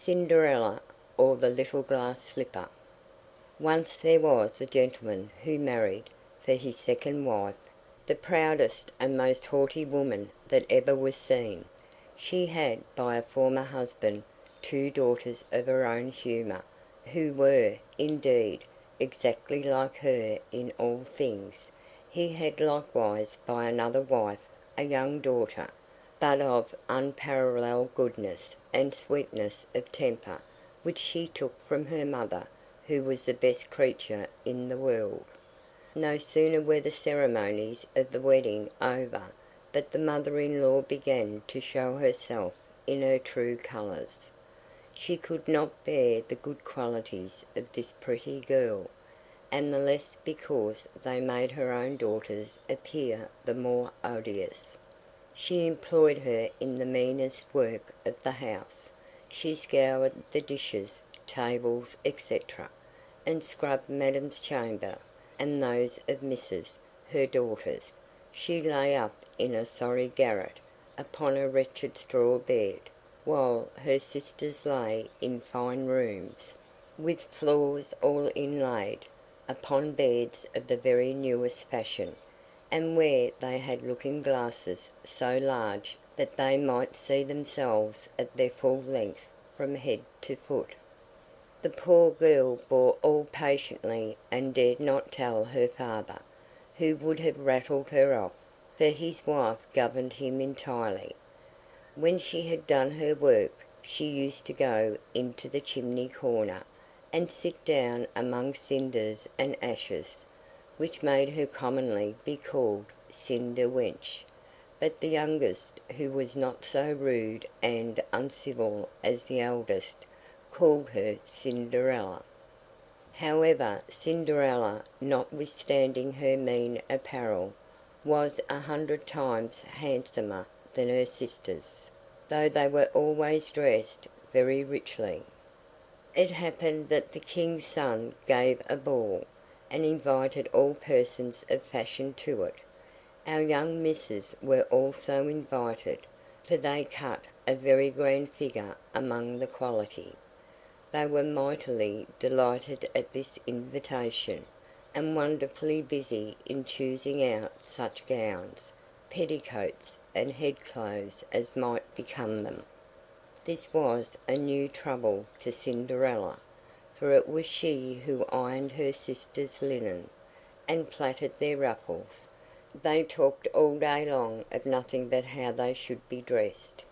Cinderella, or the Little Glass Slipper. Once there was a gentleman who married, for his second wife, the proudest and most haughty woman that ever was seen. She had, by a former husband, two daughters of her own humour, who were, indeed, exactly like her in all things. He had likewise by another wife a young daughter, but of unparalleled goodness and sweetness of temper, which she took from her mother, who was the best creature in the world. No sooner were the ceremonies of the wedding over, but the mother-in-law began to show herself in her true colours. She could not bear the good qualities of this pretty girl, and the less because they made her own daughters appear the more odious. She employed her in the meanest work of the house. She scoured the dishes, tables, etc., and scrubbed Madam's chamber, and those of Mrs. her daughters. She lay up in a sorry garret, upon a wretched straw bed, while her sisters lay in fine rooms, with floors all inlaid, upon beds of the very newest fashion, and where they had looking-glasses so large that they might see themselves at their full length from head to foot. The poor girl bore all patiently and dared not tell her father, who would have rattled her off, for his wife governed him entirely. When she had done her work, she used to go into the chimney-corner, and sit down among cinders and ashes, which made her commonly be called Cinder-wench; but the youngest, who was not so rude and uncivil as the eldest, called her Cinderella. However, Cinderella, notwithstanding her mean apparel, was 100 times handsomer than her sisters, though they were always dressed very richly. It happened that the King's son gave a ball, and invited all persons of fashion to it. Our young misses were also invited, for they cut a very grand figure among the quality. They were mightily delighted at this invitation, and wonderfully busy in choosing out such gowns, petticoats, and head-clothes as might become them. This was a new trouble to Cinderella, for it was she who ironed her sisters' linen, and plaited their ruffles. They talked all day long of nothing but how they should be dressed.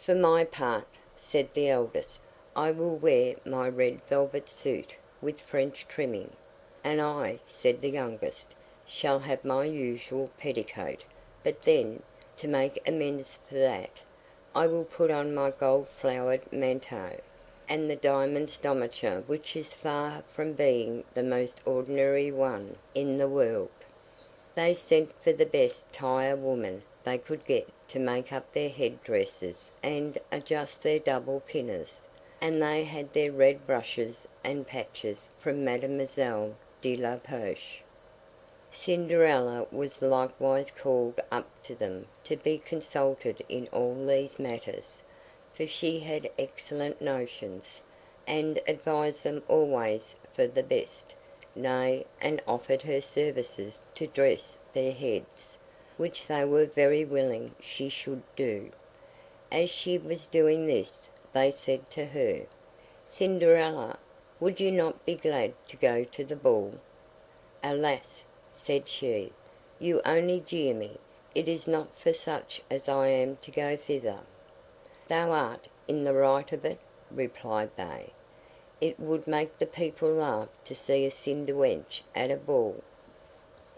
"For my part," said the eldest, "I will wear my red velvet suit with French trimming." "And I," said the youngest, "shall have my usual petticoat; but then, to make amends for that, I will put on my gold-flowered manteau, and the diamond stomacher, which is far from being the most ordinary one in the world." They sent for the best tire-woman they could get to make up their head-dresses and adjust their double pinners, and they had their red brushes and patches from Mademoiselle de la Poche. Cinderella was likewise called up to them to be consulted in all these matters, for she had excellent notions, and advised them always for the best, nay, and offered her services to dress their heads, which they were very willing she should do. As she was doing this, they said to her, "Cinderella, would you not be glad to go to the ball?" "Alas!" said she, "you only jeer me; it is not for such as I am to go thither." "Thou art in the right of it," replied they. "It would make the people laugh to see a cinder-wench at a ball."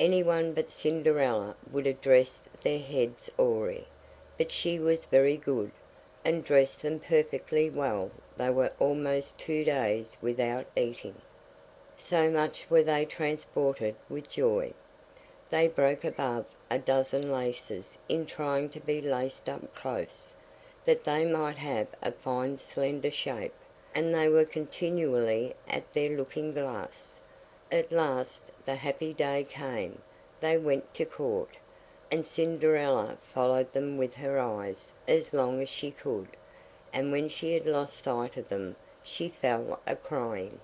Any one but Cinderella would have dressed their heads awry, but she was very good, and dressed them perfectly well. They were almost 2 days without eating, so much were they transported with joy. They broke above a dozen laces in trying to be laced up close, that they might have a fine slender shape, and they were continually at their looking-glass. At last the happy day came. They went to court, and Cinderella followed them with her eyes as long as she could, and when she had lost sight of them, she fell a crying.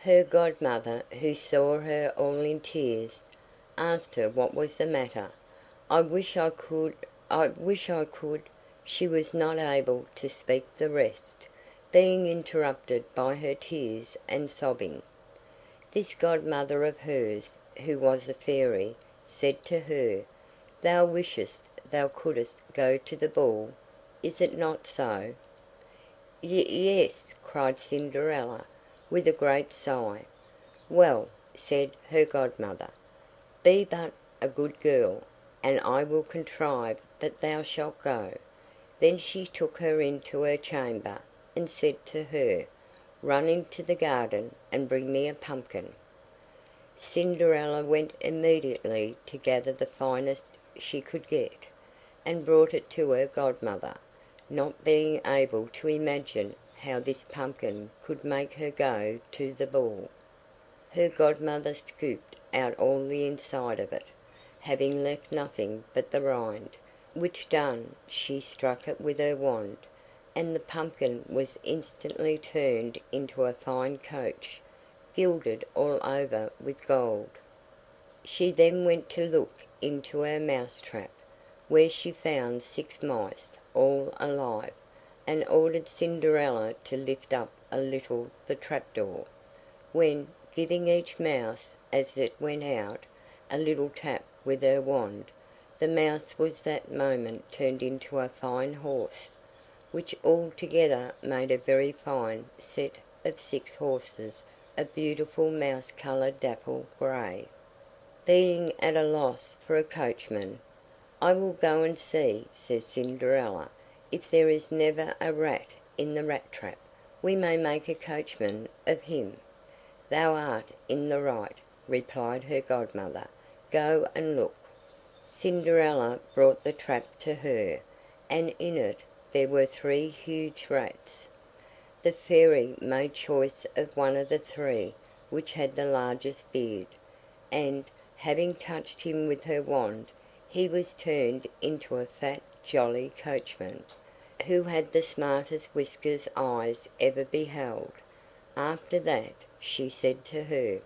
Her godmother, who saw her all in tears, asked her what was the matter. "I wish I could, I wish I could." She was not able to speak the rest, being interrupted by her tears and sobbing. This godmother of hers, who was a fairy, said to her, "Thou wishest thou couldst go to the ball, is it not so?" Yes," cried Cinderella, with a great sigh. "Well," said her godmother, "be but a good girl, and I will contrive that thou shalt go." Then she took her into her chamber, and said to her, "Run into the garden, and bring me a pumpkin." Cinderella went immediately to gather the finest she could get, and brought it to her godmother, not being able to imagine how this pumpkin could make her go to the ball. Her godmother scooped out all the inside of it, having left nothing but the rind, which done she struck it with her wand, and the pumpkin was instantly turned into a fine coach, gilded all over with gold. She then went to look into her mouse trap, where she found 6 mice, all alive, and ordered Cinderella to lift up a little the trapdoor, when, giving each mouse, as it went out, a little tap with her wand, the mouse was that moment turned into a fine horse, which altogether made a very fine set of 6 horses of beautiful mouse-coloured dapple grey. Being at a loss for a coachman, "I will go and see," says Cinderella, "if there is never a rat in the rat trap, we may make a coachman of him." "Thou art in the right," replied her godmother, "go and look." Cinderella brought the trap to her, and in it there were 3 huge rats. The fairy made choice of one of the 3 which had the largest beard, and, having touched him with her wand, he was turned into a fat, jolly coachman, who had the smartest whiskers eyes ever beheld. After that, she said to her,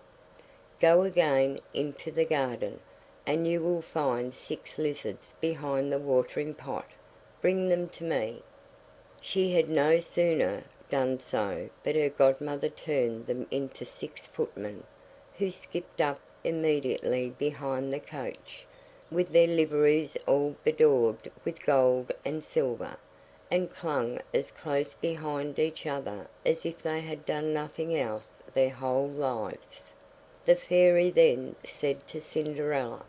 "Go again into the garden, and you will find 6 lizards behind the watering pot. Bring them to me." She had no sooner done so but her godmother turned them into 6 footmen, who skipped up immediately behind the coach, with their liveries all bedaubed with gold and silver, and clung as close behind each other as if they had done nothing else their whole lives. The fairy then said to Cinderella,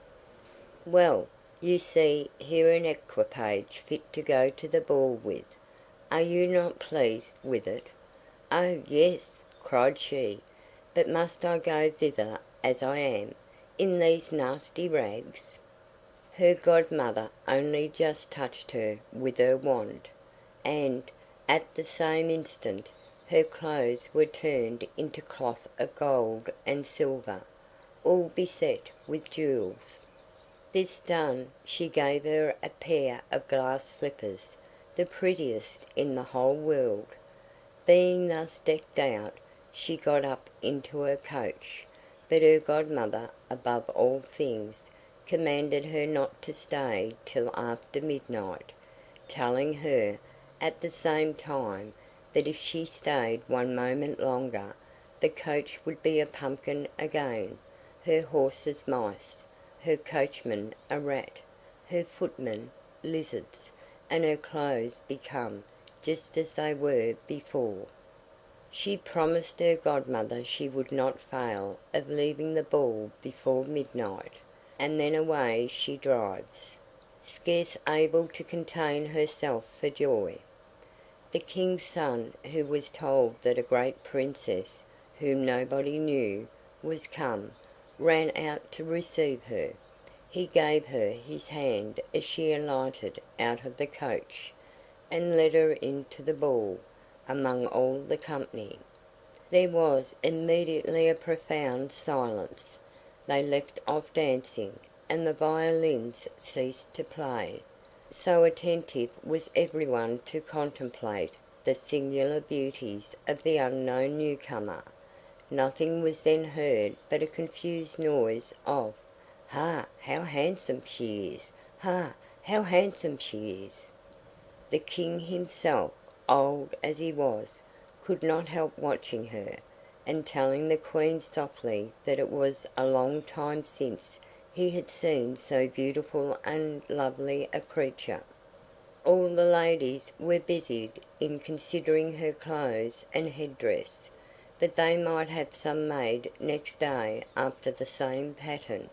"Well, you see here an equipage fit to go to the ball with. Are you not pleased with it?" "Oh, yes," cried she, "but must I go thither as I am, in these nasty rags?" Her godmother only just touched her with her wand, and, at the same instant, her clothes were turned into cloth of gold and silver, all beset with jewels. This done, she gave her a pair of glass slippers, the prettiest in the whole world. Being thus decked out, she got up into her coach, but her godmother, above all things, commanded her not to stay till after midnight, telling her, at the same time, that if she stayed one moment longer, the coach would be a pumpkin again, her horses mice, her coachman a rat, her footmen lizards, and her clothes become just as they were before. She promised her godmother she would not fail of leaving the ball before midnight, and then away she drives, scarce able to contain herself for joy. The king's son, who was told that a great princess, whom nobody knew, was come, ran out to receive her. He gave her his hand as she alighted out of the coach, and led her into the ball, among all the company. There was immediately a profound silence. They left off dancing, and the violins ceased to play, so attentive was everyone to contemplate the singular beauties of the unknown newcomer. Nothing was then heard but a confused noise of "Ha! How handsome she is! Ha! How handsome she is!" The King himself, old as he was, could not help watching her, and telling the Queen softly that it was a long time since he had seen so beautiful and lovely a creature. All the ladies were busied in considering her clothes and headdress, that they might have some made next day after the same pattern,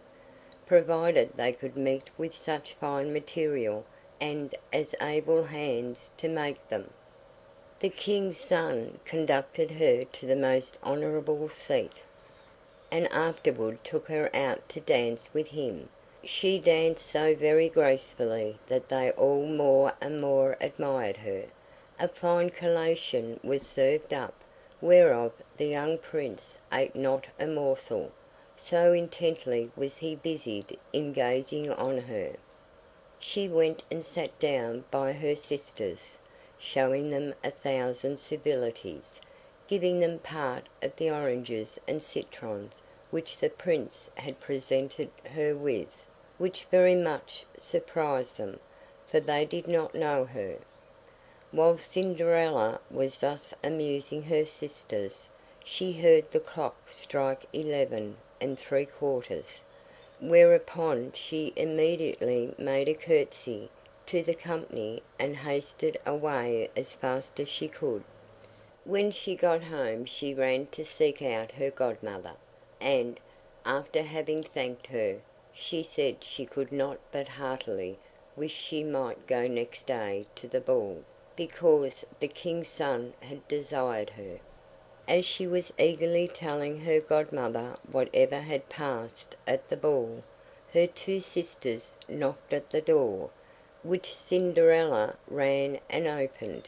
provided they could meet with such fine material and as able hands to make them. The King's son conducted her to the most honourable seat, and afterward took her out to dance with him. She danced so very gracefully that they all more and more admired her. A fine collation was served up, whereof the young prince ate not a morsel, so intently was he busied in gazing on her. She went and sat down by her sisters, showing them 1,000 civilities, giving them part of the oranges and citrons which the Prince had presented her with, which very much surprised them, for they did not know her. While Cinderella was thus amusing her sisters, she heard the clock strike 11 3/4, whereupon she immediately made a curtsy to the company and hasted away as fast as she could. When she got home she ran to seek out her godmother, and, after having thanked her, she said she could not but heartily wish she might go next day to the ball, because the King's son had desired her. As she was eagerly telling her godmother whatever had passed at the ball, her two sisters knocked at the door, which Cinderella ran and opened.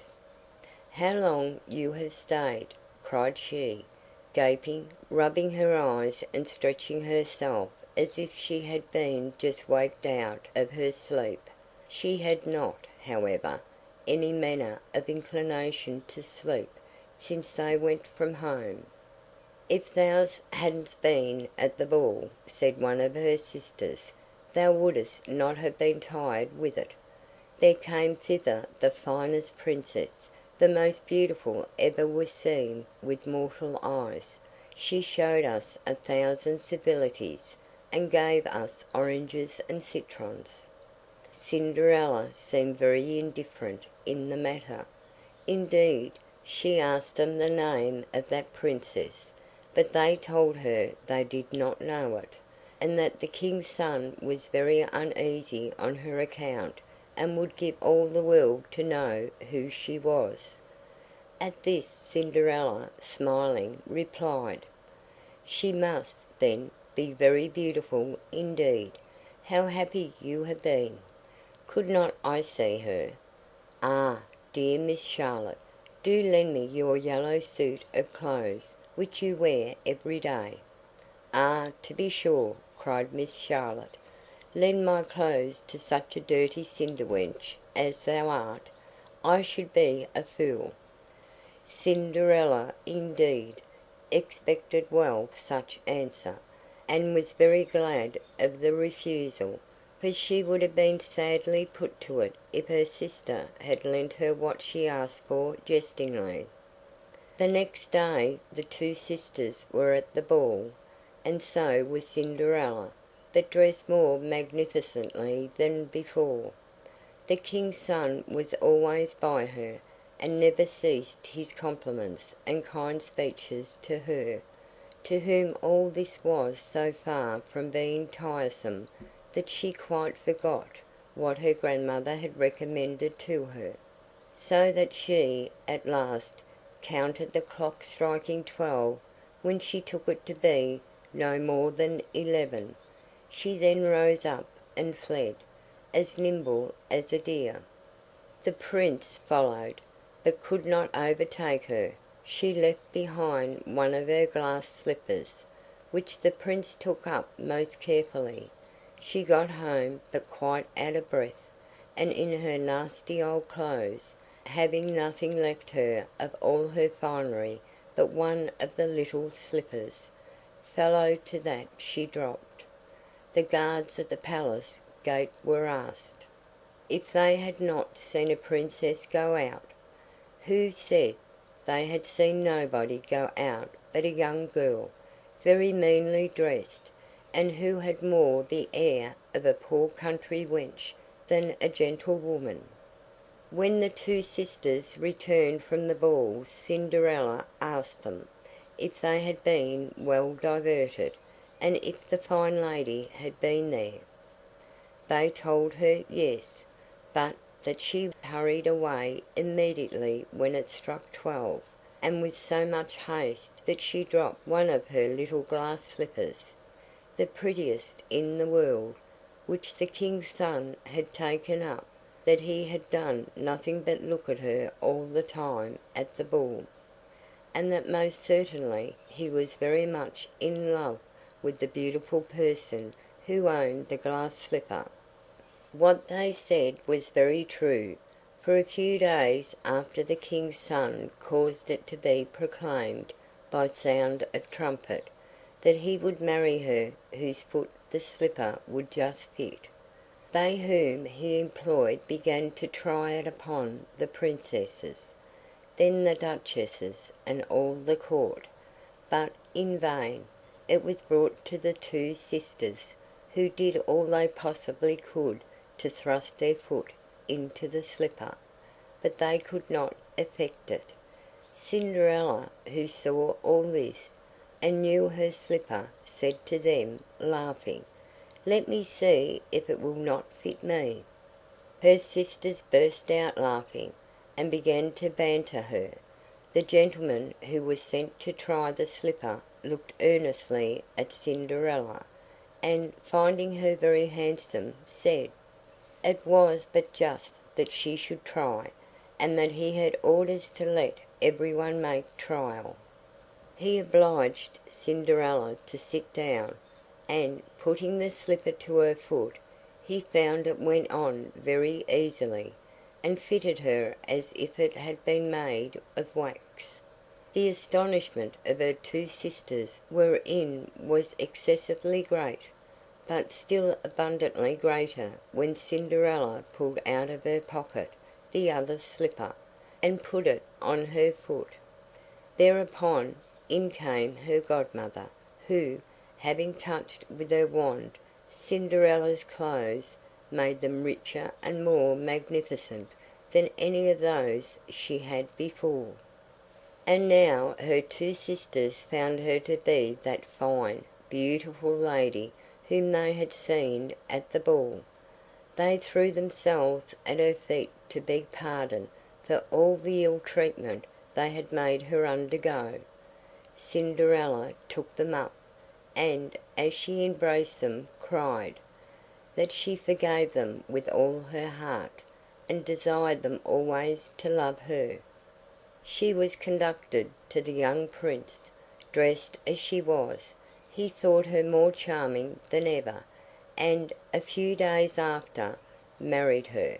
"How long you have stayed!" cried she, gaping, rubbing her eyes and stretching herself as if she had been just waked out of her sleep. She had not, however, any manner of inclination to sleep since they went from home. "If thou hadn't been at the ball," said one of her sisters, "thou wouldst not have been tired with it. There came thither the finest princess, the most beautiful ever was seen with mortal eyes. She showed us 1,000 civilities, and gave us oranges and citrons." Cinderella seemed very indifferent in the matter. Indeed, she asked them the name of that princess, but they told her they did not know it, and that the King's son was very uneasy on her account and would give all the world to know who she was. At this Cinderella, smiling, replied: "She must, then, be very beautiful indeed. How happy you have been! Could not I see her? Ah, dear Miss Charlotte, do lend me your yellow suit of clothes, which you wear every day." "Ah, to be sure," cried Miss Charlotte. "Lend my clothes to such a dirty cinder wench as thou art! I should be a fool." Cinderella, indeed, expected well such answer, and was very glad of the refusal, for she would have been sadly put to it if her sister had lent her what she asked for jestingly. The next day the two sisters were at the ball, and so was Cinderella, but dressed more magnificently than before. The King's son was always by her, and never ceased his compliments and kind speeches to her, to whom all this was so far from being tiresome that she quite forgot what her grandmother had recommended to her, so that she, at last, counted the clock striking 12 when she took it to be no more than 11. She then rose up and fled, as nimble as a deer. The Prince followed, but could not overtake her. She left behind one of her glass slippers, which the Prince took up most carefully. She got home but quite out of breath, and in her nasty old clothes, having nothing left her of all her finery but one of the little slippers, fellow to that she dropped. The guards at the palace gate were asked if they had not seen a princess go out, who said they had seen nobody go out but a young girl, very meanly dressed, and who had more the air of a poor country wench than a gentlewoman. When the two sisters returned from the ball, Cinderella asked them if they had been well diverted, and if the fine lady had been there. They told her yes, but that she hurried away immediately when it struck 12, and with so much haste that she dropped one of her little glass slippers, the prettiest in the world, which the king's son had taken up, that he had done nothing but look at her all the time at the ball, and that most certainly he was very much in love with the beautiful person who owned the glass slipper. What they said was very true, for a few days after the king's son caused it to be proclaimed, by sound of trumpet, that he would marry her whose foot the slipper would just fit. They whom he employed began to try it upon the princesses, then the duchesses and all the court, but in vain. It was brought to the two sisters, who did all they possibly could to thrust their foot into the slipper, but they could not effect it. Cinderella, who saw all this, and knew her slipper, said to them, laughing, "Let me see if it will not fit me." Her sisters burst out laughing, and began to banter her. The gentleman who was sent to try the slipper looked earnestly at Cinderella, and, finding her very handsome, said, it was but just that she should try, and that he had orders to let everyone make trial. He obliged Cinderella to sit down, and, putting the slipper to her foot, he found it went on very easily, and fitted her as if it had been made of wax. The astonishment of her two sisters wherein was excessively great, but still abundantly greater when Cinderella pulled out of her pocket the other slipper, and put it on her foot. Thereupon in came her godmother, who, having touched with her wand Cinderella's clothes, made them richer and more magnificent than any of those she had before. And now her two sisters found her to be that fine, beautiful lady whom they had seen at the ball. They threw themselves at her feet to beg pardon for all the ill treatment they had made her undergo. Cinderella took them up, and, as she embraced them, cried, that she forgave them with all her heart, and desired them always to love her. She was conducted to the young prince, dressed as she was. He thought her more charming than ever, and, a few days after, married her.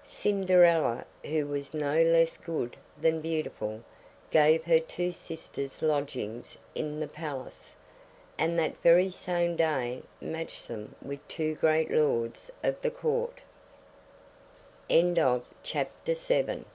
Cinderella, who was no less good than beautiful, gave her two sisters lodgings in the palace, and that very same day matched them with two great lords of the court. Chapter 7